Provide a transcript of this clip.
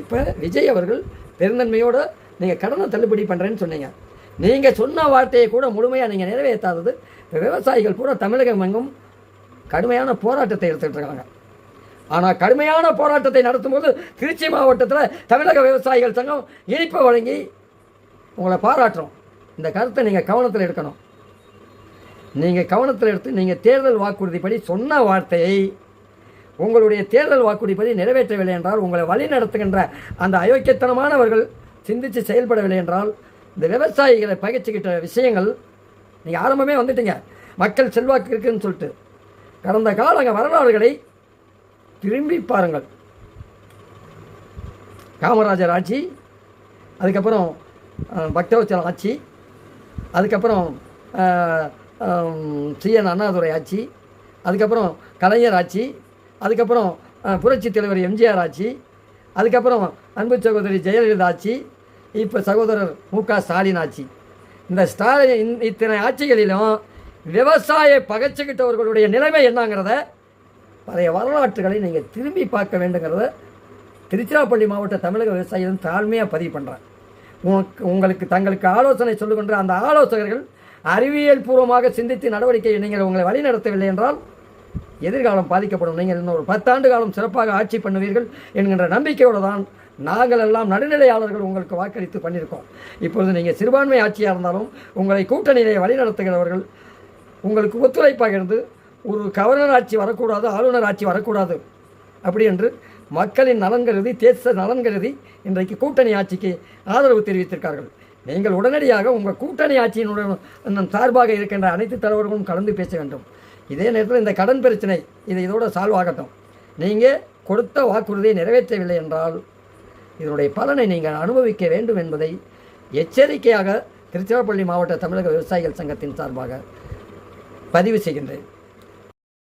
இப்போ விஜய் அவர்கள் பெருந்தன்மையோடு நீங்கள் கடனை தள்ளுபடி பண்ணுறேன்னு சொன்னீங்க. நீங்கள் சொன்ன வார்த்தையை கூட முழுமையாக நீங்கள் நிறைவேற்றாதது விவசாயிகள் கூட தமிழகம் எங்கும் கடுமையான போராட்டத்தை எடுத்துகிட்டு இருக்காங்க. ஆனால் கடுமையான போராட்டத்தை நடத்தும்போது திருச்சி மாவட்டத்தில் தமிழக விவசாயிகள் சங்கம் இனிப்பை வழங்கி உங்களை பாராட்டுறோம். இந்த கருத்தை நீங்கள் கவனத்தில் எடுக்கணும். நீங்கள் கவனத்தில் எடுத்து நீங்கள் தேர்தல் வாக்குறுதிப்படி சொன்ன வார்த்தையை உங்களுடைய தேர்தல் வாக்குறுதிப்படி நிறைவேற்றவில்லை என்றால், உங்களை வழி நடத்துகின்ற அந்த அயோக்கியத்தனமானவர்கள் சிந்தித்து செயல்படவில்லை என்றால், இந்த விவசாயிகளை பகிச்சுக்கிட்ட விஷயங்கள் நீங்கள் ஆரம்பமே வந்துட்டீங்க. மக்கள் செல்வாக்கு இருக்குதுன்னு சொல்லிட்டு கடந்த கால வரலாறுகளை திரும்பி பாருங்கள். காமராஜர் ஆட்சி, அதுக்கப்புறம் பக்தவச்சல் ஆட்சி, அதுக்கப்புறம் சிஎன் அண்ணாதுரை ஆட்சி, அதுக்கப்புறம் கலைஞர் ஆட்சி, அதுக்கப்புறம் புரட்சி தலைவர் எம்ஜிஆர் ஆட்சி, அதுக்கப்புறம் அன்பு சகோதரி ஜெயலலிதா ஆட்சி, இப்போ சகோதரர் மு.க. ஸ்டாலின் ஆட்சி. இந்த ஸ்டாலின் இத்தனை ஆட்சிகளிலும் விவசாய பகைச்சுக்கிட்டவர்களுடைய நிலைமை என்னங்கிறத பழைய வரலாற்றுகளை நீங்கள் திரும்பி பார்க்க வேண்டுங்கிறத திருச்சிராப்பள்ளி மாவட்ட தமிழக விவசாயிகள் தாழ்மையாக பதிவு பண்ணுறேன். உங்களுக்கு தங்களுக்கு ஆலோசனை சொல்லுகின்ற அந்த ஆலோசகர்கள் அறிவியல் பூர்வமாக சிந்தித்து நடவடிக்கை நீங்கள் உங்களை வழி நடத்தவில்லை என்றால் எதிர்காலம் பாதிக்கப்படும். நீங்கள் இன்னும் ஒரு 10 ஆண்டு காலம் சிறப்பாக ஆட்சி பண்ணுவீர்கள் என்கின்ற நம்பிக்கையோடு தான் நாங்கள் எல்லாம் நடுநிலையாளர்கள் உங்களுக்கு வாக்களித்து பண்ணியிருக்கோம். இப்பொழுது நீங்கள் சிறுபான்மை ஆட்சியாக இருந்தாலும் உங்களை கூட்டணியை வழிநடத்துகிறவர்கள் உங்களுக்கு ஒத்துழைப்பாக இருந்து ஒரு கவர்னர் ஆட்சி வரக்கூடாது, ஆளுநர் ஆட்சி வரக்கூடாது அப்படி என்று மக்களின் நலன் கருதி, தேச நலன் கருதி இன்றைக்கு கூட்டணி ஆட்சிக்கு ஆதரவு தெரிவித்திருக்கார்கள். நீங்கள் உடனடியாக உங்கள் கூட்டணி ஆட்சியினுடன் சார்பாக இருக்கின்ற அனைத்து தலைவர்களும் கலந்து பேச வேண்டும். இதே நேரத்தில் இந்த கடன் பிரச்சனை இதோட சால்வ் ஆகட்டும். நீங்கள் கொடுத்த வாக்குறுதியை நிறைவேற்றவில்லை என்றால் இதனுடைய பலனை நீங்கள் அனுபவிக்க வேண்டும் என்பதை எச்சரிக்கையாக திருச்சிராப்பள்ளி மாவட்ட தமிழக விவசாயிகள் சங்கத்தின் சார்பாக பதிவு செய்கின்றேன்.